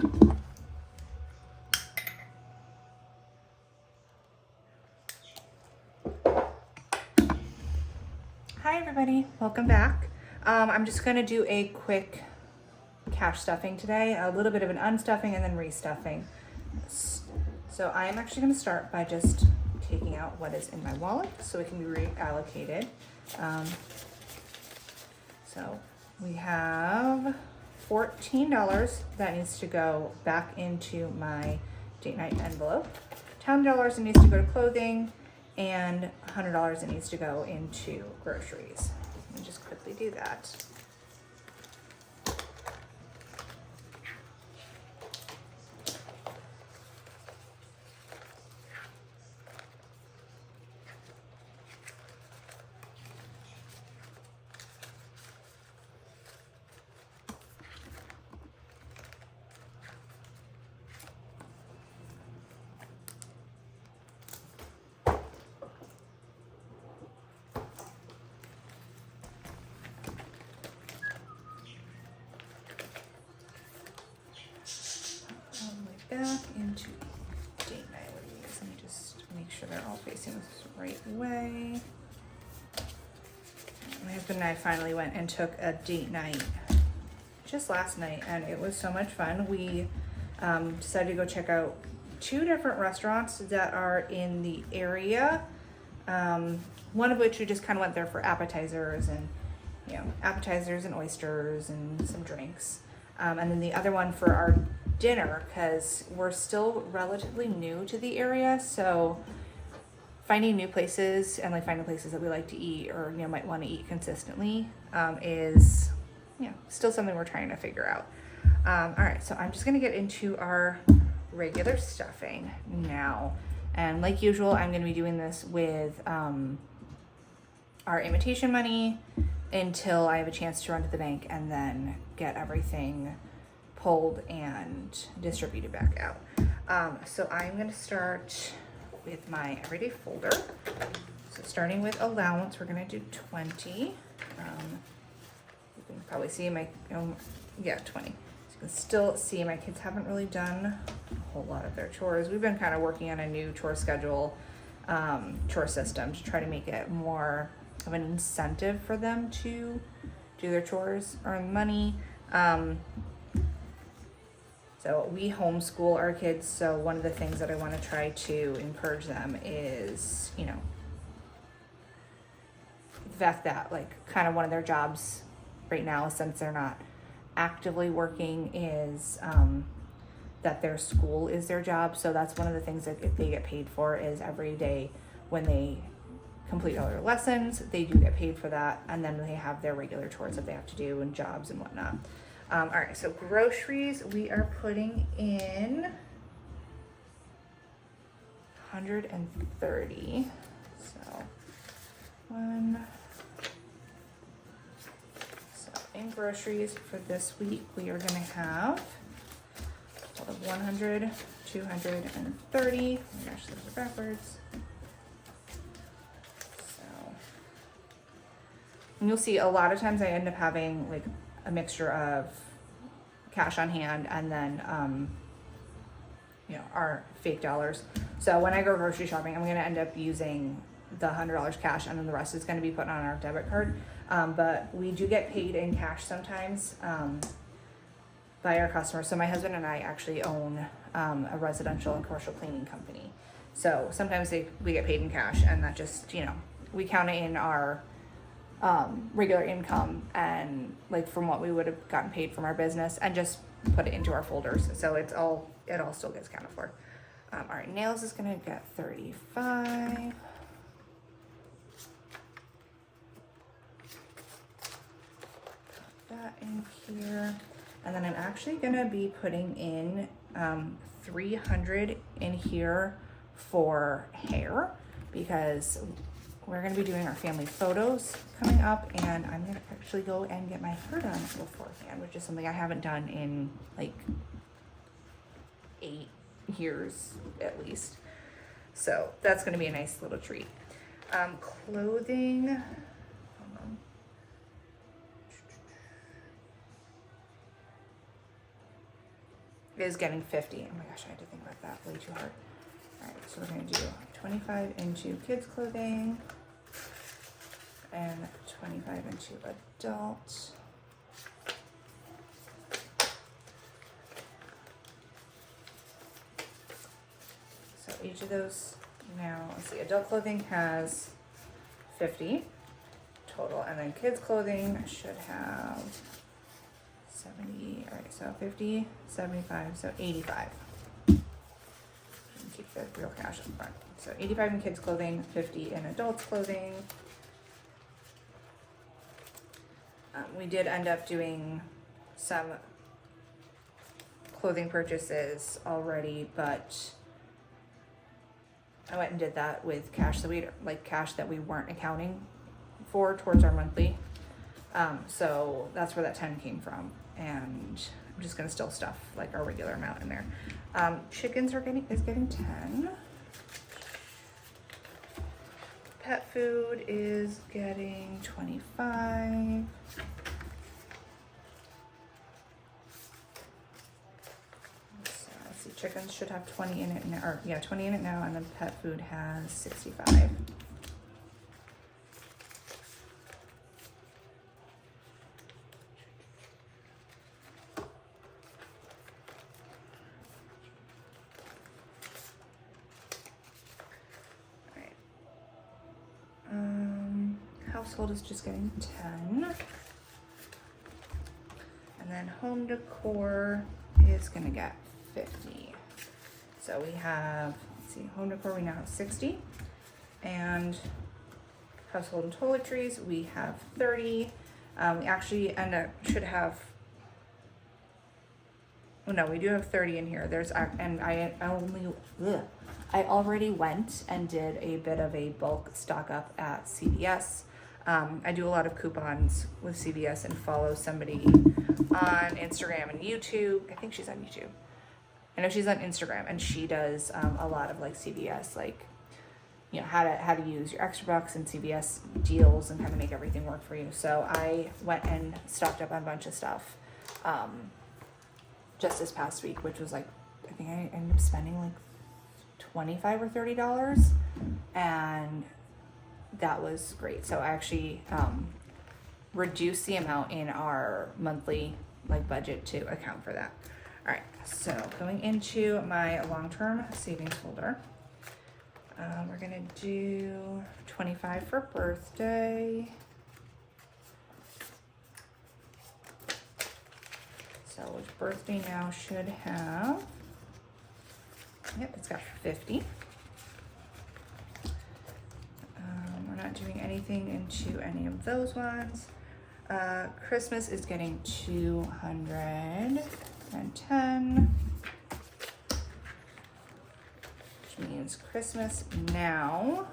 Hi everybody, welcome back. I'm just gonna do a quick cash stuffing today, a little bit of an unstuffing and then restuffing. So I am actually gonna start by just taking out what is in my wallet so it can be reallocated. So we have $14 that needs to go back into my date night envelope. $10 that needs to go to clothing, and $100 that needs to go into groceries. Let me just quickly do that. Back into date night with these. Let me just make sure they're all facing the right way. My husband and I finally went and took a date night just last night, and it was so much fun. We decided to go check out 2 different restaurants that are in the area. One of which we just kind of went there for appetizers and appetizers and oysters and some drinks. And then the other one for our dinner, because we're still relatively new to the area, so finding new places and finding places that we like to eat or might want to eat consistently is still something we're trying to figure out. All right, so I'm just gonna get into our regular stuffing now, and like usual I'm gonna be doing this with our imitation money until I have a chance to run to the bank and then get everything pulled and distributed back out. So I'm going to start with my everyday folder. So starting with allowance, we're going to do 20. You can probably see my, 20. So you can still see my kids haven't really done a whole lot of their chores. We've been kind of working on a new chore schedule, chore system to try to make it more of an incentive for them to do their chores, earn money. So we homeschool our kids, so one of the things that I want to try to encourage them is, the fact that kind of one of their jobs right now, since they're not actively working, is that their school is their job. So that's one of the things that they get paid for, is every day when they complete all their lessons, they do get paid for that, and then they have their regular chores that they have to do and jobs and whatnot. All right, so groceries, we are putting in 130. So in groceries for this week, we are gonna have 100, 230. Oh my gosh, those are backwards. And you'll see a lot of times I end up having a mixture of cash on hand and then our fake dollars. So when I go grocery shopping, I'm going to end up using the $100 cash, and then the rest is going to be put on our debit card. But we do get paid in cash sometimes by our customers. So my husband and I actually own a residential and commercial cleaning company. So sometimes we get paid in cash, and that just we count it in our regular income and from what we would have gotten paid from our business, and just put it into our folders. So it all still gets counted for. All right, nails is gonna get 35. Put that in here, and then I'm actually gonna be putting in 300 in here for hair, because we're going to be doing our family photos coming up, and I'm going to actually go and get my hair done beforehand, which is something I haven't done in 8 years at least. So that's going to be a nice little treat. Clothing. Hold on. is getting 50. Oh my gosh, I had to think about that way too hard. All right, so we're gonna do 25 into kids clothing and 25 into adults. So each of those now, let's see, adult clothing has 50 total, and then kids clothing should have 70. All right, so 50, 75, so 85. Keep the real cash up front. So 85 in kids clothing, 50 in adults clothing. We did end up doing some clothing purchases already, but I went and did that with cash that we cash that we weren't accounting for towards our monthly. So that's where that 10 came from, and I'm just gonna still stuff like our regular amount in there. Chickens is getting 10. Pet food is getting 25. So let's see, chickens should have 20 in it now, or yeah, 20 in it now, and then pet food has 65. Household is just getting 10. And then home decor is gonna get 50. So we have, let's see, home decor we now have 60. And household and toiletries, we have 30. We actually should have, oh no, we do have 30 in here. And I already went and did a bit of a bulk stock up at CVS. I do a lot of coupons with CVS and follow somebody on Instagram and YouTube. I think she's on YouTube. I know she's on Instagram, and she does a lot of like CVS, like, you know, how to use your extra bucks and CVS deals and kind of make everything work for you. So I went and stocked up on a bunch of stuff just this past week, which was like, I think I ended up spending like $25 or $30, and that was great. So I actually reduced the amount in our monthly like budget to account for that. All right, so going into my long-term savings folder, we're gonna do 25 for birthday. So which birthday now should have, yep, it's got 50. We're not doing anything into any of those ones. Christmas is getting 210, which means Christmas now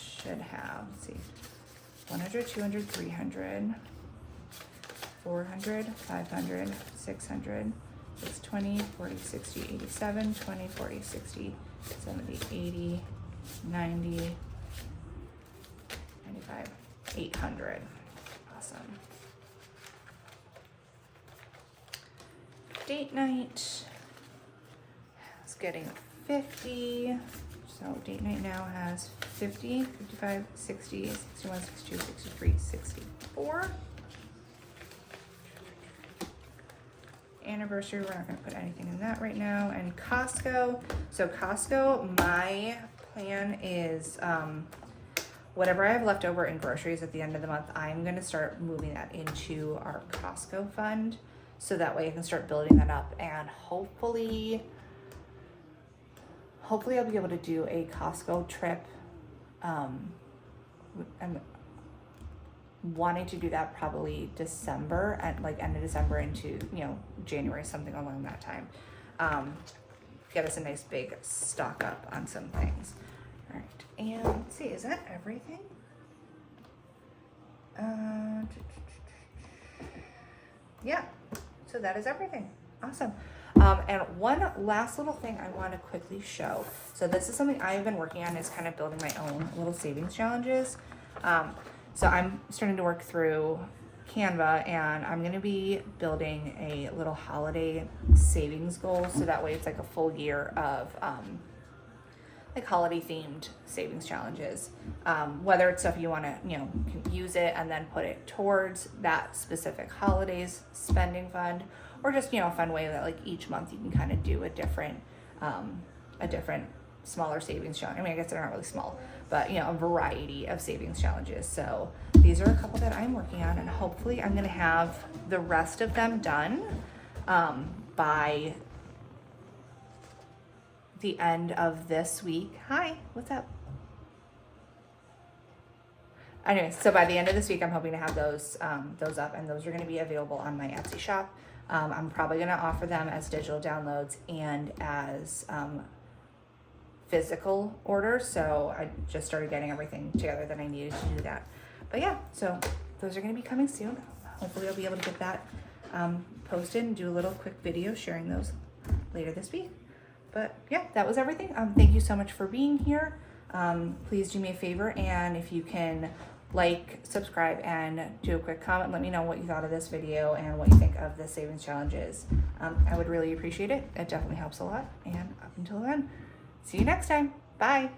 should have, let's see, 100, 200, 300, 400, 500, 600, it's 20, 40, 60, 87, 20, 40, 60, 70, 80, 90, 95, 800. Awesome. Date night is getting 50. So date night now has 50, 55, 60, 61, 62, 63, 64. Anniversary, we're not going to put anything in that right now. And Costco, so Costco, my plan is whatever I have left over in groceries at the end of the month, I'm going to start moving that into our Costco fund, so that way I can start building that up, and hopefully I'll be able to do a Costco trip. I'm wanting to do that probably December, at like end of December into, you know, January, something along that time. Get us a nice big stock up on some things. All right, and let's see, is that everything? Yeah, so that is everything. Awesome. And one last little thing I want to quickly show. So this is something I've been working on, is kind of building my own little savings challenges. So I'm starting to work through Canva, and I'm gonna be building a little holiday savings goal, so that way it's like a full year of like holiday themed savings challenges. Whether it's stuff you want to, you know, can use it and then put it towards that specific holidays spending fund, or just, you know, a fun way that like each month you can kind of do a different smaller savings challenge. I mean, I guess they're not really small, but, you know, a variety of savings challenges. So these are a couple that I'm working on, and hopefully I'm going to have the rest of them done by the end of this week. Hi, what's up? Anyways, so by the end of this week, I'm hoping to have those up, and those are going to be available on my Etsy shop. I'm probably going to offer them as digital downloads and as physical orders. So I just started getting everything together that I needed to do that. But yeah, so those are going to be coming soon. Hopefully I'll be able to get that posted and do a little quick video sharing those later this week. But yeah, that was everything. Thank you so much for being here. Please do me a favor, and if you can like, subscribe, and do a quick comment, let me know what you thought of this video and what you think of the savings challenges. I would really appreciate it. It definitely helps a lot. And up until then, see you next time. Bye.